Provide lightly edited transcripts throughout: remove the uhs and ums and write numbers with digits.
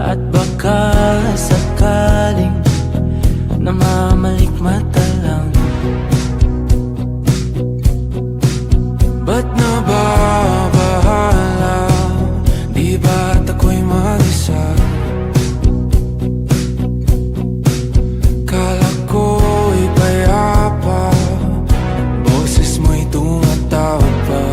At baka sakaling namamalikmata lang. Ba't nababahala? Di ba't ako'y mag-isa? Kala ko'y payapa, boses mo'y tumatawag pa.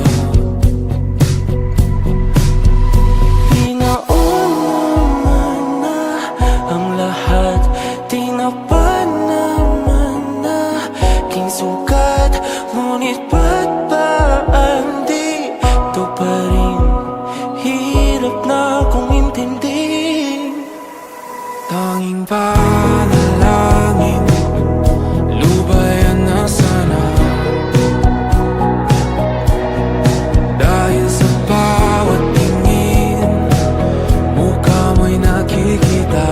Tinapa naman na aking sugat, ngunit ba't ba di ito pa rin? Hirap na akong intindihin. Tanging panalangin, lubayan na sana. Dahil sa bawat tingin, mukha mo'y nakikita.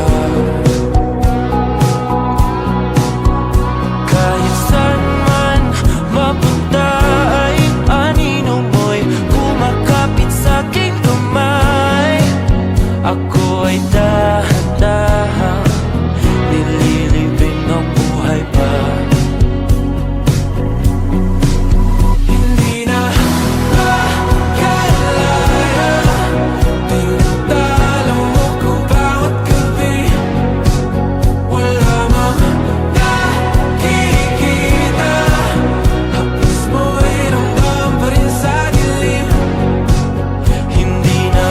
Ako ay dahan-dahan nililibing ng buhay pa. Hindi na makalaya, tinatalo mo ko bawat gabi. Wala mang nakikita, tapos mo'y ramdam pa rin sa dilim. Hindi na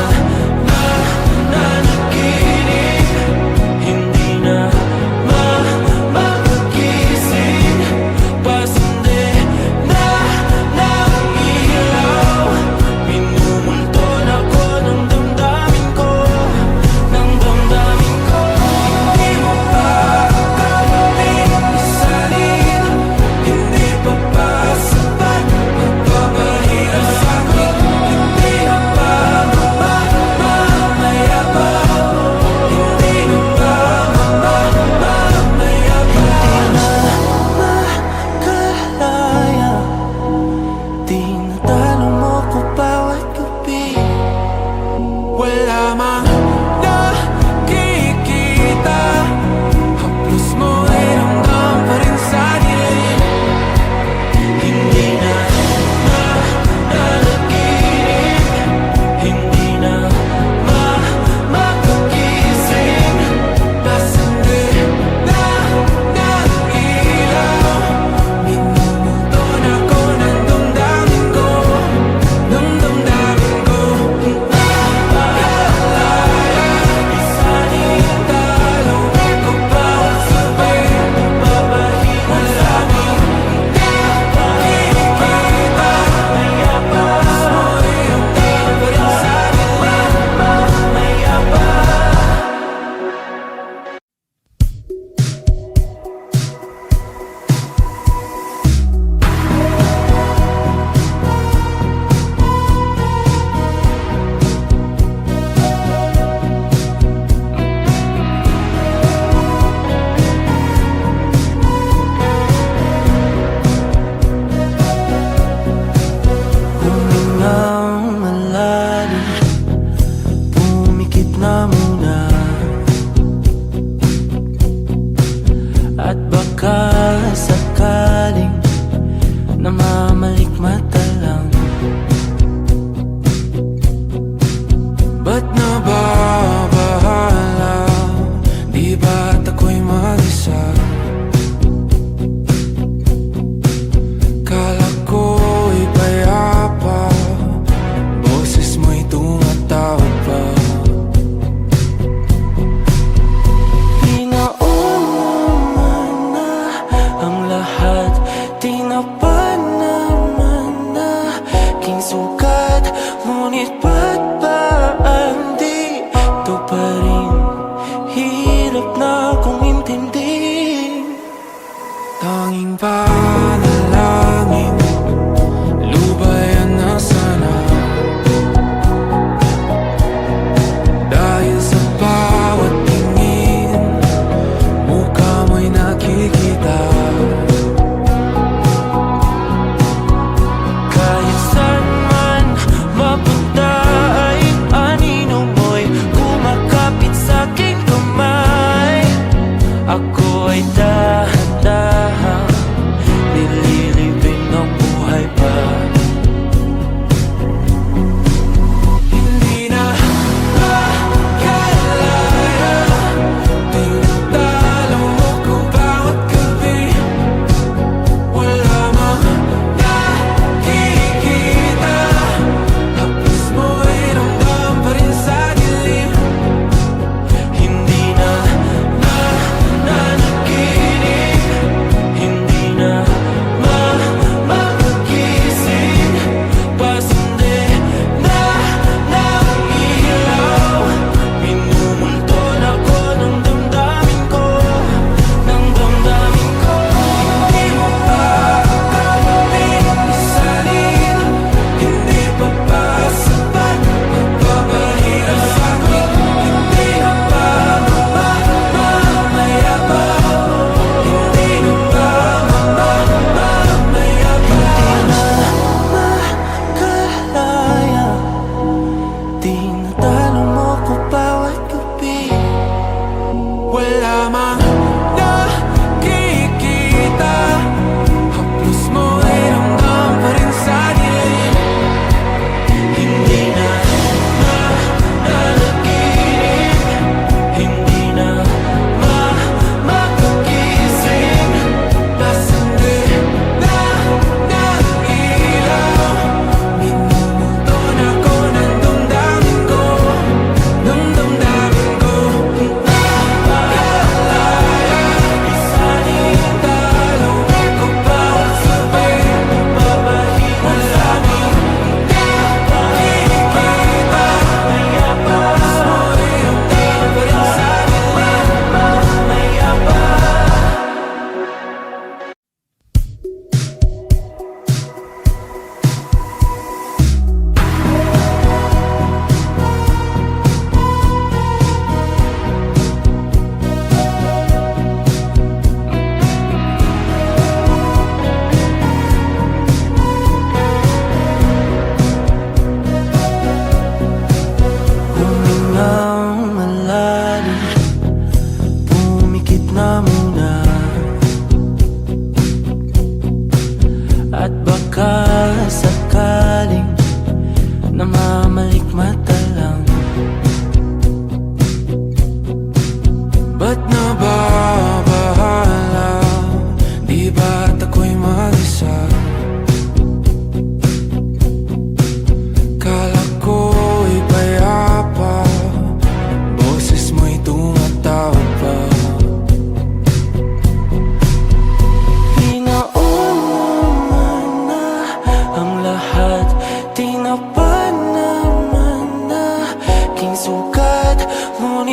tinatalo mo ko bawat gabi. Wala mang nakikita, haplos mo ay ramdam pa rin sa dilim. Hindi na nanaginip, hindi na makagising. Pasandi na ng ilaw, minumulton ako ng damdamin ko. Isanitalo ko bawat sabi, babahiwan sa amin. Nakikita, mayabas mo'y ramdam pa rin sa dilim. Mayabas. Humingang malalim, pumikit na muna. At baka sakaling namamalikmata lang. Ba't nababahala? Di ba't ako'y mag-isa? Kala ko'y payapa, boses mo'y tumatawag pa. Pinauna na ang lahat, tinapa naman na aking sugat, ngunit ba't ba di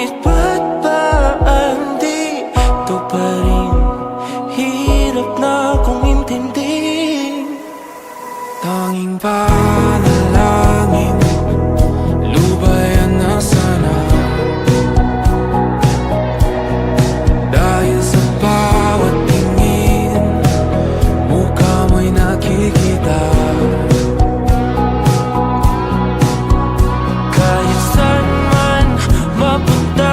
Ngunit ba't ba hindi ito pa rin? Hirap na akong intindihin. Tanging panalangin, lubayan na sana. Dahil sa bawat tingin, mukha mo'y nakikita. Kahit saan man mapunta,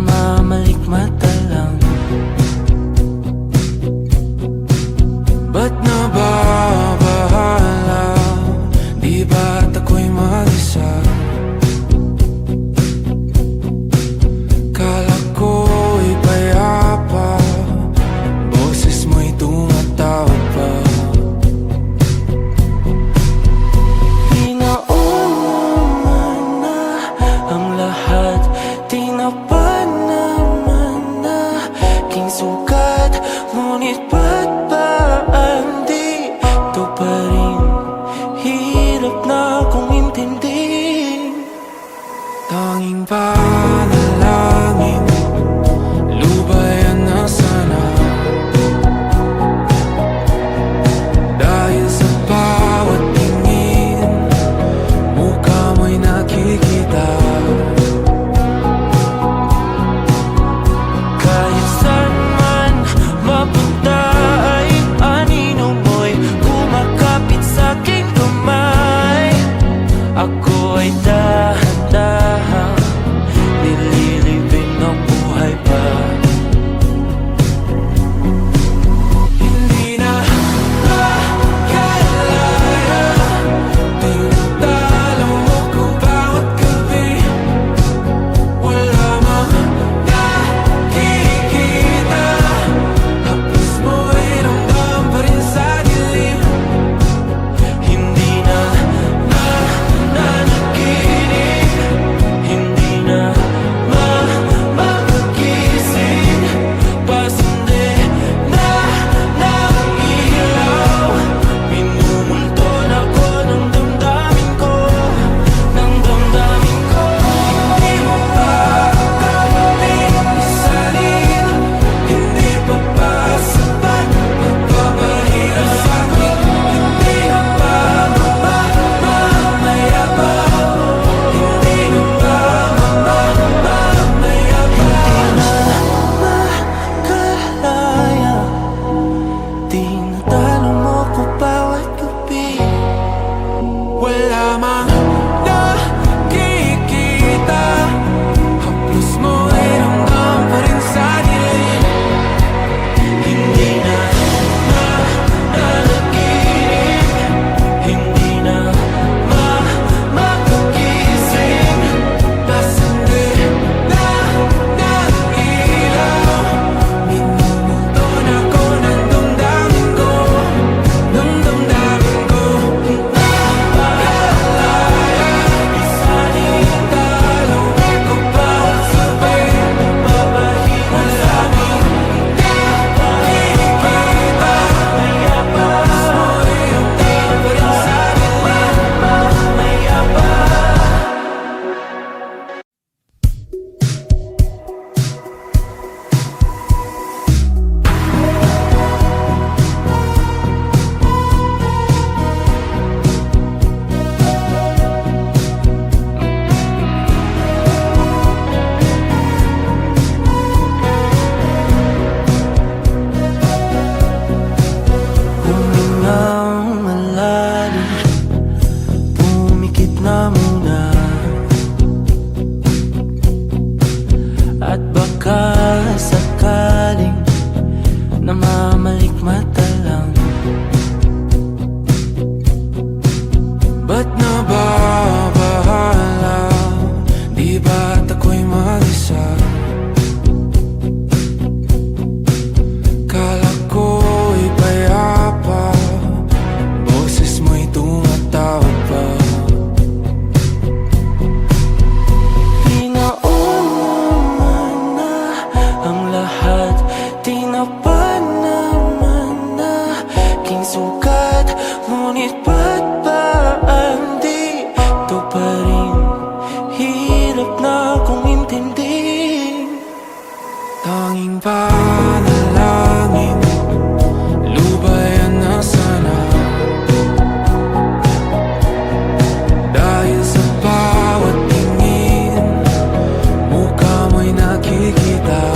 namamalikmata lang. Ba't nababahala? Di ba't ako'y mag-isa? Kala ko'y payapa, boses mo'y tumatawag pa. Pinauna na ang lahat, tinapan naman na king sukat. Ngunit ba't ba di ito pa rin? Hirap na kong intindihin. Tanging panalangin, lubayan na sana. Dahil sa bawat tingin, mukha mo'y nakikita. Kahit saan man mapunta ay anino mo'y kumakapit sa aking kamay. Ako ay dahan-dahan nililibing ng buhay pa. Hindi na makalaya, tinatalo mo ko bawat gabi. Wala mang nakikita, haplos mo'y ramdam pa rin sa dilim. Hindi na nananaginip, hindi na magising. Pasindi na ng ilaw, minumulton ako ng damdamin ko, ng damdamin ko. Hindi mo pa kailangan isalin, hindi pa ba sapat magpapahirap sa'kin? Hindi na ba mamamayabang? Hindi na ba mamamayabang? Makalaya, tinatalo mo ko bawat gabi. Wala mang nakikita, haplos mo'y ramdam pa rin sa dilim. Hindi na nananaginip, hindi na magising. Pasindi na ng ilaw, minumulton ako ng damdamin ko, ng damdamin ko. Hindi makalaya, isalin talo ko bawat sabay, magpapahinga sa'min. Nakikita, haplos mo'y ramdam pa rin sa dilim. Humingang malalim, pumikit na muna, at baka sakaling namamalikmata lang. Ba't nababahala? Di ba't ako'y mag-isa? Kala ko'y payapa, boses mo'y tumatawag pa. Pinauna na ang lahat, tinapan naman na king sukat. Ngunit ba't ba di ito pa rin? Hirap na kong intindihin. Tanging panalangin, lubayan na sana. Dahil sa bawat tingin, mukha mo'y nakikita.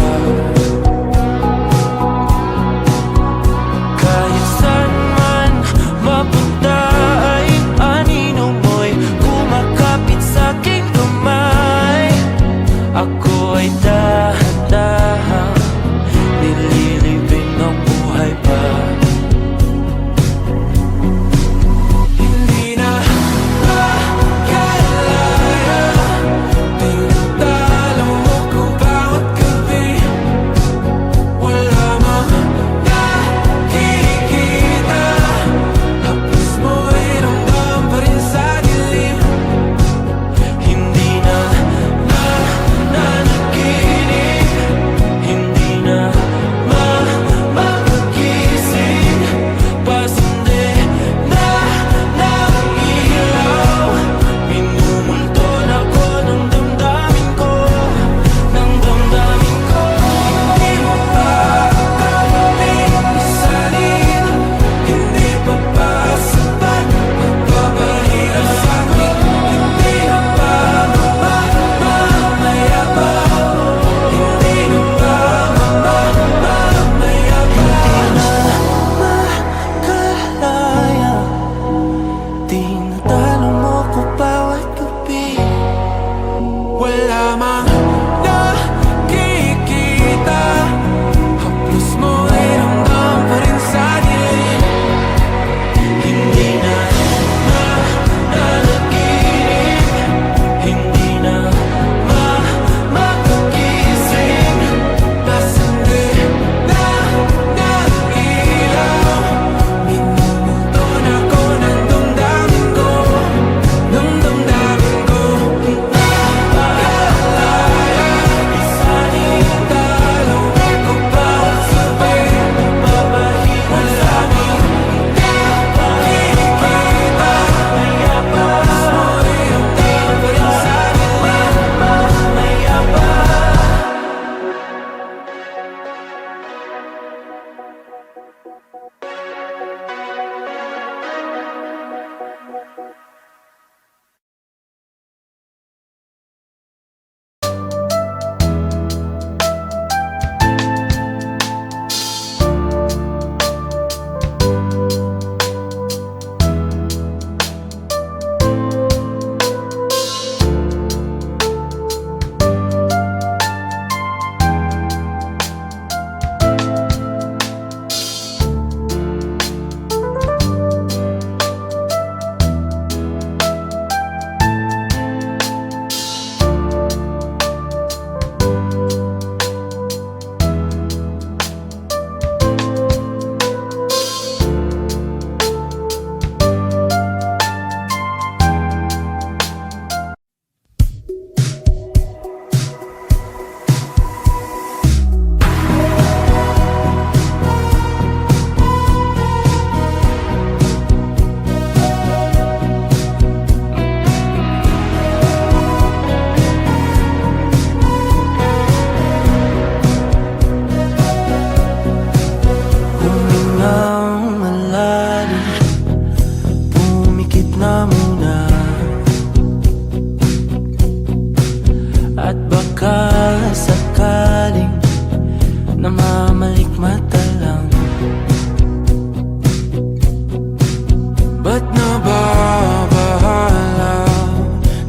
Kahit saan man mapunta ay anino mo'y kumakapit sa aking kamay. Ako ay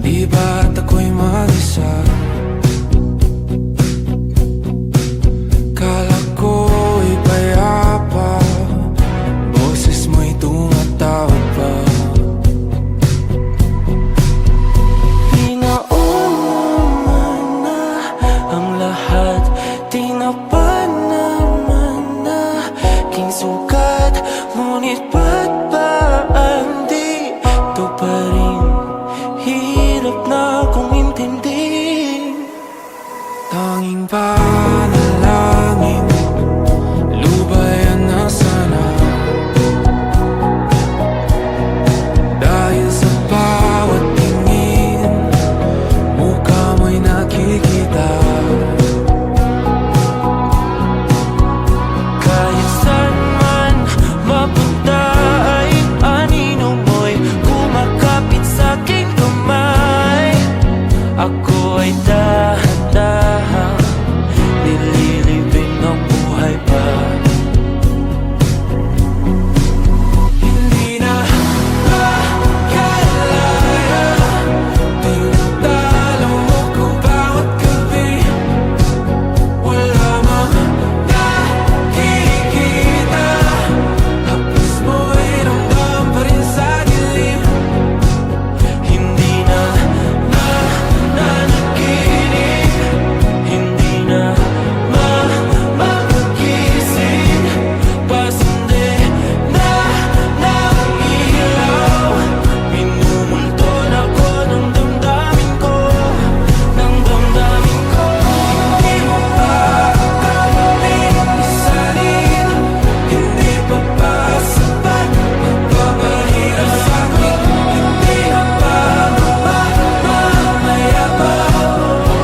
Di ba't ako'y mag-isa? Kala ko'y payapa, boses mo'y tumatawag pa. Pinaunaman na ang lahat, tinapan naman na king sukat. Ngunit ba't ba andito pa rin? Hirap na kong intindihin. Tanging panalangin, lubayan na sana. Dahil sa bawat tingin, mukha mo'y nakikita. Kahit saan man mapunta ay anino mo'y kumakapit sa'king kamay. Ako ay dahan-dahan nililibing ng buhay pa. Hindi na makalaya, tinatalo mo ko bawat gabi. Wala mang nakikita, haplos mo'y ramdam pa rin sa dilim. Hindi na nanaginip, hindi na magising. Pasende na ng ilaw, minumulton ako ng damdamin ko, ng damdamin ko. Hindi mo pa kakaling isalin, hindi pa ba sapat magpapahirap sa'kin? Hindi na ba mamayabang?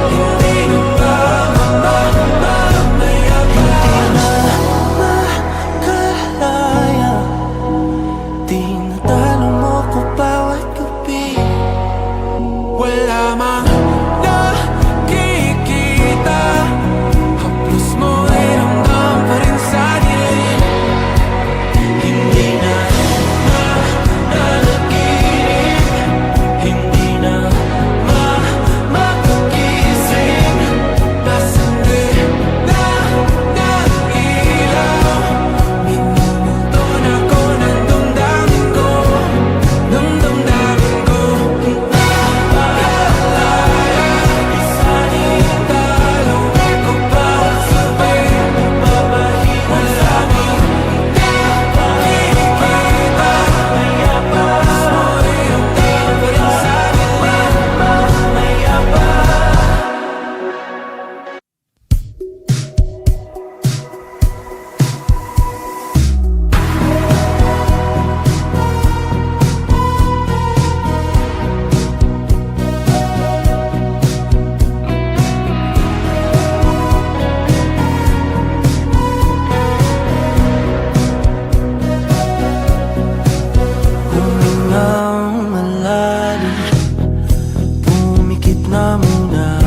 Hindi na ba mamayabang? Makalaya, tinatalo mo ko bawat gabi. Wala mang nakikita, haplos mo'y ramdam pa rin sa dilim. Hindi na nanaginip, hindi na magising. Pasende na ng ilaw, minumulton ako ng damdamin ko, ng damdamin ko. Humingang malalim, pumikit na muna.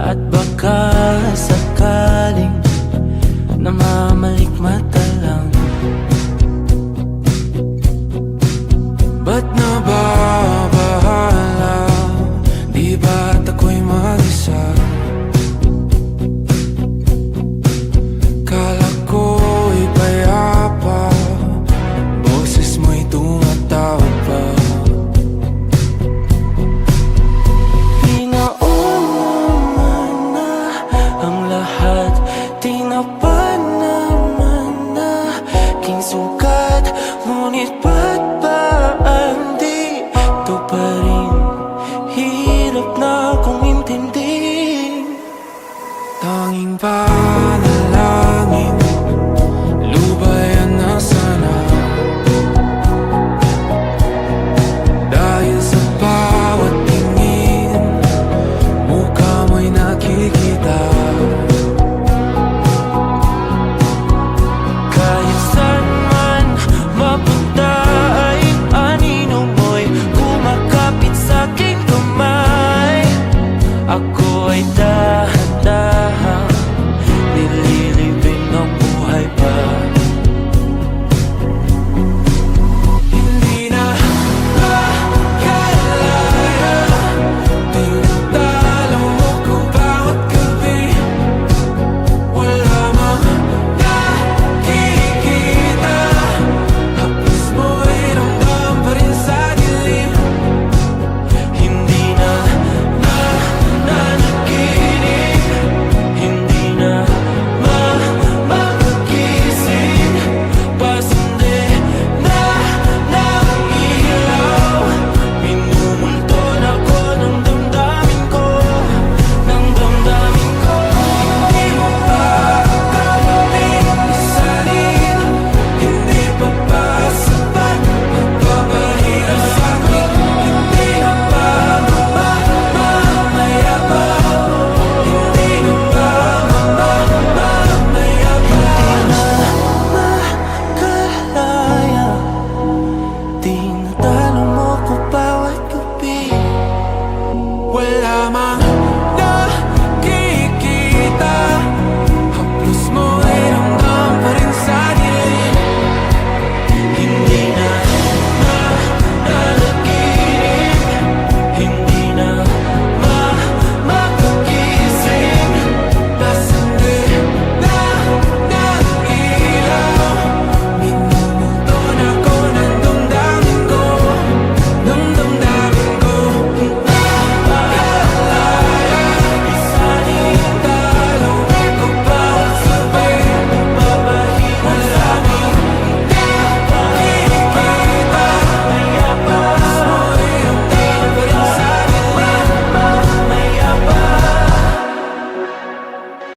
At baka sakaling namamalikmata lang. Ba't nababahala? Di ba't ako'y mag-isa? Kala ko'y payapa, boses mo'y tumatawag pa. Pinaunaman na ang lahat, tinapan naman na king sukat. Ngunit ba't ba andito pa